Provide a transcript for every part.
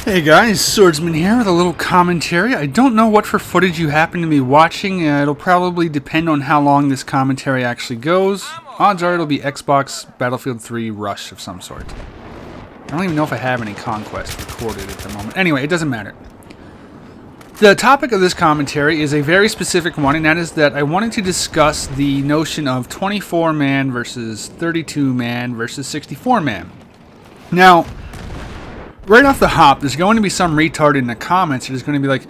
Hey guys, Swordsman here with a little commentary. I don't know what for footage you happen to be watching. It'll probably depend on how long this commentary actually goes. Odds are it'll be Xbox Battlefield 3 Rush of some sort. I don't even know if I have any Conquest recorded at the moment. Anyway, it doesn't matter. The topic of this commentary is a very specific one, and that is that I wanted to discuss the notion of 24-man versus 32-man versus 64-man. Now, right off the hop, there's going to be some retard in the comments who's going to be like,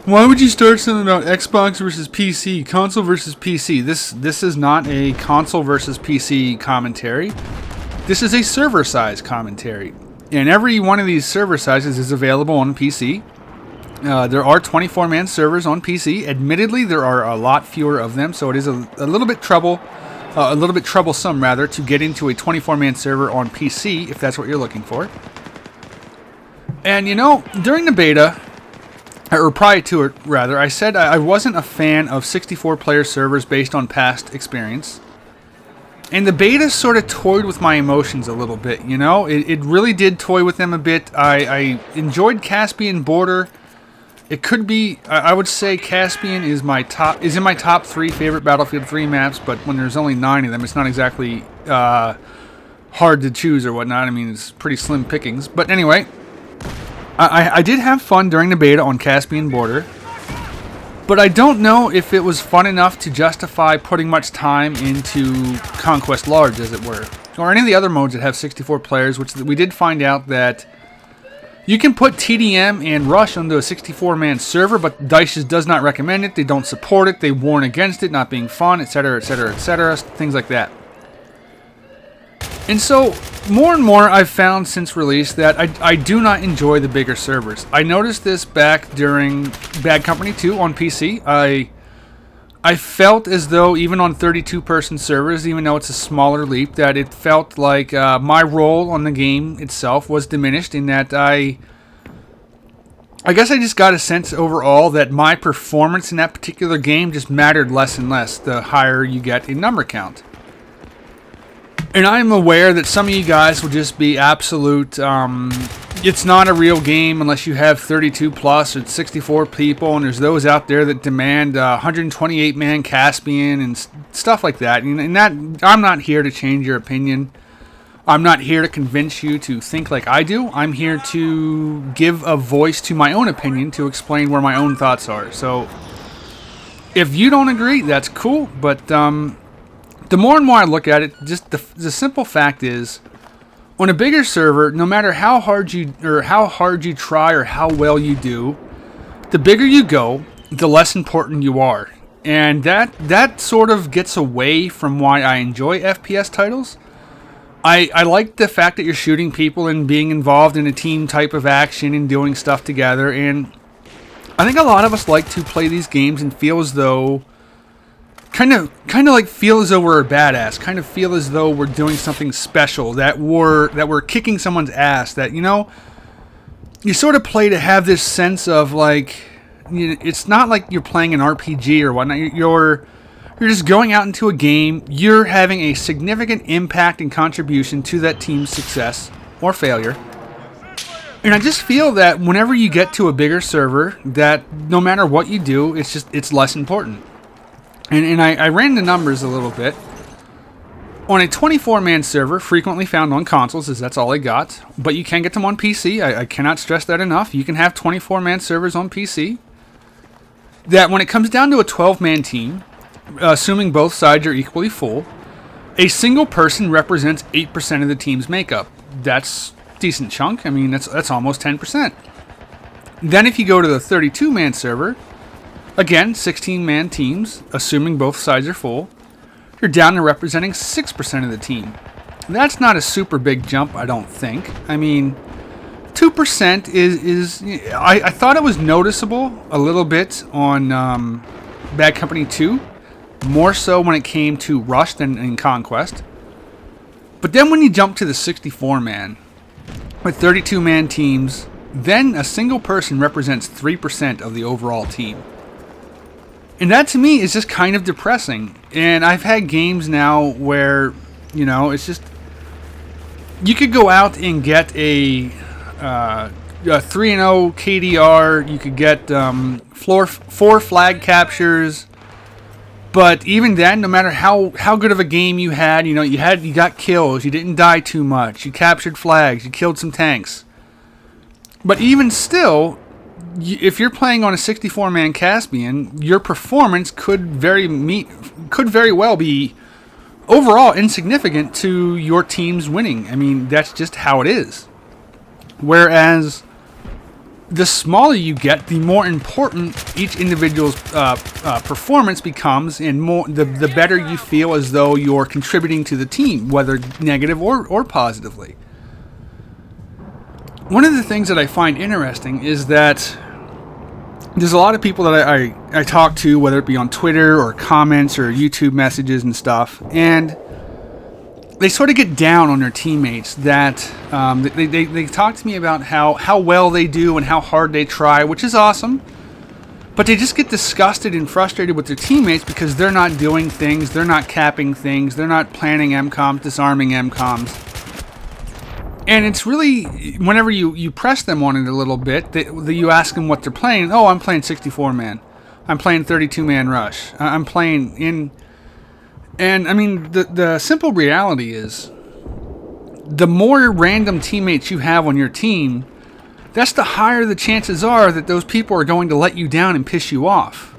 why would you start something about Xbox versus PC, console versus PC? This is not a console versus PC commentary. This is a server size commentary. And every one of these server sizes is available on PC. There are 24-man servers on PC. Admittedly, there are a lot fewer of them, so it is a little bit troublesome rather, to get into a 24-man server on PC if that's what you're looking for. And you know, during the beta, or prior to it rather, I said I wasn't a fan of 64-player servers based on past experience. And the beta sort of toyed with my emotions a little bit, you know? It really did toy with them a bit. I enjoyed Caspian Border. It could be, I would say Caspian is in my top 3 favorite Battlefield 3 maps, but when there's only 9 of them, it's not exactly hard to choose or whatnot. I mean, it's pretty slim pickings. But anyway, I did have fun during the beta on Caspian Border, but I don't know if it was fun enough to justify putting much time into Conquest Large, as it were, or any of the other modes that have 64 players, which we did find out that you can put TDM and Rush onto a 64-man server, but DICE just does not recommend it. They don't support it. They warn against it not being fun, etc., etc., etc., things like that. And so, more and more I've found since release that I do not enjoy the bigger servers. I noticed this back during Bad Company 2 on PC. I felt as though even on 32-person servers, even though it's a smaller leap, that it felt like my role on the game itself was diminished, in that I guess I just got a sense overall that my performance in that particular game just mattered less and less the higher you get in number count. And I'm aware that some of you guys will just be absolute, it's not a real game unless you have 32 plus or 64 people, and there's those out there that demand 128-man Caspian and stuff like that. And that, I'm not here to change your opinion. I'm not here to convince you to think like I do. I'm here to give a voice to my own opinion, to explain where my own thoughts are. So, if you don't agree, that's cool, but the more and more I look at it, just the simple fact is, on a bigger server, no matter how hard you try or how well you do, the bigger you go, the less important you are. And that sort of gets away from why I enjoy FPS titles. I like the fact that you're shooting people and being involved in a team type of action and doing stuff together. And I think a lot of us like to play these games and feel as though kind of like feel as though we're a badass, kind of feel as though we're doing something special, that we're kicking someone's ass, that, you know, you sort of play to have this sense of like, you know, it's not like you're playing an RPG or whatnot. You're just going out into a game, you're having a significant impact and contribution to that team's success or failure. And I just feel that whenever you get to a bigger server, that no matter what you do, it's less important. And I ran the numbers a little bit. On a 24-man server, frequently found on consoles, as that's all I got, but you can get them on PC. I cannot stress that enough. You can have 24-man servers on PC. That when it comes down to a 12-man team, assuming both sides are equally full, a single person represents 8% of the team's makeup. That's a decent chunk. I mean, that's almost 10%. Then if you go to the 32-man server, again, 16-man teams, assuming both sides are full, you're down to representing 6% of the team. That's not a super big jump, I don't think. I mean, 2% is I thought it was noticeable a little bit on Bad Company 2, more so when it came to Rush than in Conquest. But then when you jump to the 64-man, with 32-man teams, then a single person represents 3% of the overall team. And that to me is just kind of depressing. And I've had games now where, you know, it's just, you could go out and get a 3-0 KDR. You could get 4 flag captures. But even then, no matter how good of a game you had, you got kills, you didn't die too much, you captured flags, you killed some tanks. But even still, if you're playing on a 64-man Caspian, your performance could very well be overall insignificant to your team's winning. I mean, that's just how it is. Whereas the smaller you get, the more important each individual's performance becomes, and the better you feel as though you're contributing to the team, whether negative or positively. One of the things that I find interesting is that there's a lot of people that I talk to, whether it be on Twitter or comments or YouTube messages and stuff, and they sort of get down on their teammates. That they talk to me about how well they do and how hard they try, which is awesome. But they just get disgusted and frustrated with their teammates because they're not doing things, they're not capping things, they're not planning MCOMs, disarming MCOMs. And it's really, whenever you press them on it a little bit, you ask them what they're playing. Oh, I'm playing 64-man. I'm playing 32-man rush. I'm playing in... And, I mean, the simple reality is, the more random teammates you have on your team, that's the higher the chances are that those people are going to let you down and piss you off.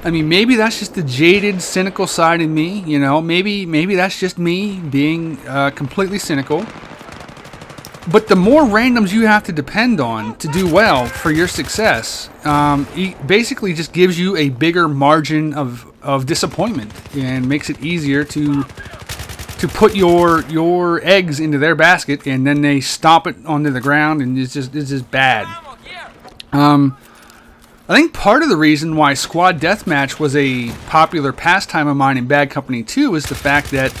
I mean, maybe that's just the jaded, cynical side of me, Maybe that's just me being completely cynical. But the more randoms you have to depend on to do well for your success, it basically just gives you a bigger margin of disappointment and makes it easier to put your eggs into their basket, and then they stomp it onto the ground, and it's just bad. I think part of the reason why Squad Deathmatch was a popular pastime of mine in Bad Company 2 is the fact that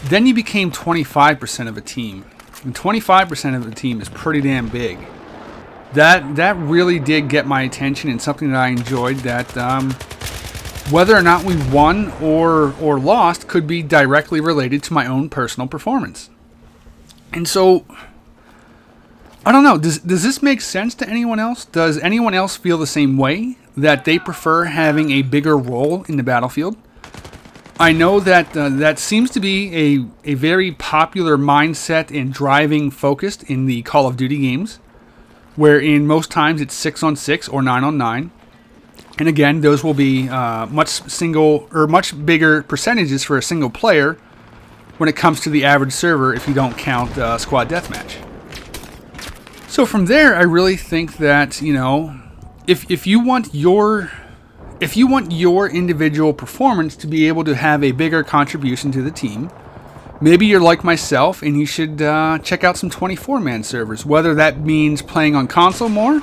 then you became 25% of a team. And 25% of the team is pretty damn big. That really did get my attention, and something that I enjoyed, that whether or not we won or lost could be directly related to my own personal performance. And so, I don't know, does this make sense to anyone else? Does anyone else feel the same way, that they prefer having a bigger role in the battlefield? I know that that seems to be a very popular mindset and driving focused in the Call of Duty games, wherein most times it's 6-on-6 or 9-on-9. And again, those will be much bigger percentages for a single player when it comes to the average server, if you don't count Squad Deathmatch. So from there, I really think that, if you want your individual performance to be able to have a bigger contribution to the team, maybe you're like myself and you should check out some 24-man servers, whether that means playing on console more,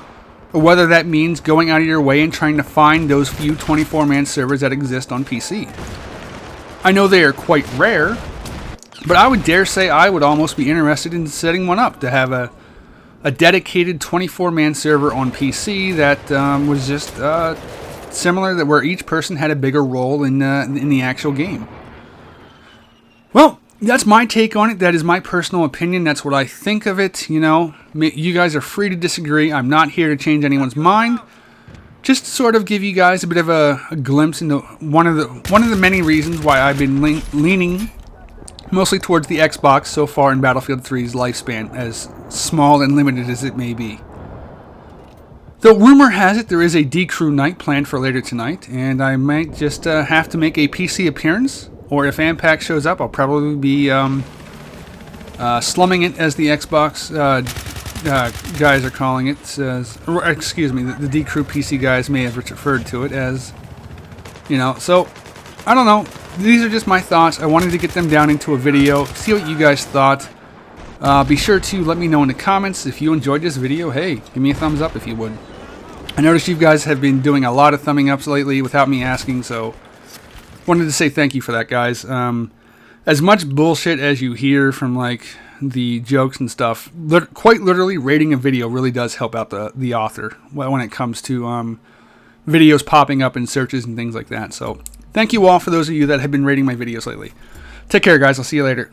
or whether that means going out of your way and trying to find those few 24-man servers that exist on PC. I know they are quite rare, but I would dare say I would almost be interested in setting one up to have a dedicated 24-man server on PC that was just... similar, that where each person had a bigger role in the actual game. Well, that's my take on it. That is my personal opinion. That's what I think of it. You guys are free to disagree. I'm not here to change anyone's mind. Just to sort of give you guys a bit of a glimpse into one of the many reasons why I've been leaning mostly towards the Xbox so far in Battlefield 3's lifespan, as small and limited as it may be. Though rumor has it there is a D-Crew night planned for later tonight, and I might just have to make a PC appearance, or if Ampac shows up, I'll probably be slumming it, as the Xbox guys are calling it. Excuse me, the D-Crew PC guys may have referred to it as, so, I don't know. These are just my thoughts. I wanted to get them down into a video, see what you guys thought. Be sure to let me know in the comments if you enjoyed this video. Hey, give me a thumbs up if you would. I noticed you guys have been doing a lot of thumbing ups lately without me asking, so wanted to say thank you for that, guys. As much bullshit as you hear from the jokes and stuff, quite literally rating a video really does help out the author when it comes to videos popping up in searches and things like that. So thank you all for those of you that have been rating my videos lately. Take care, guys. I'll see you later.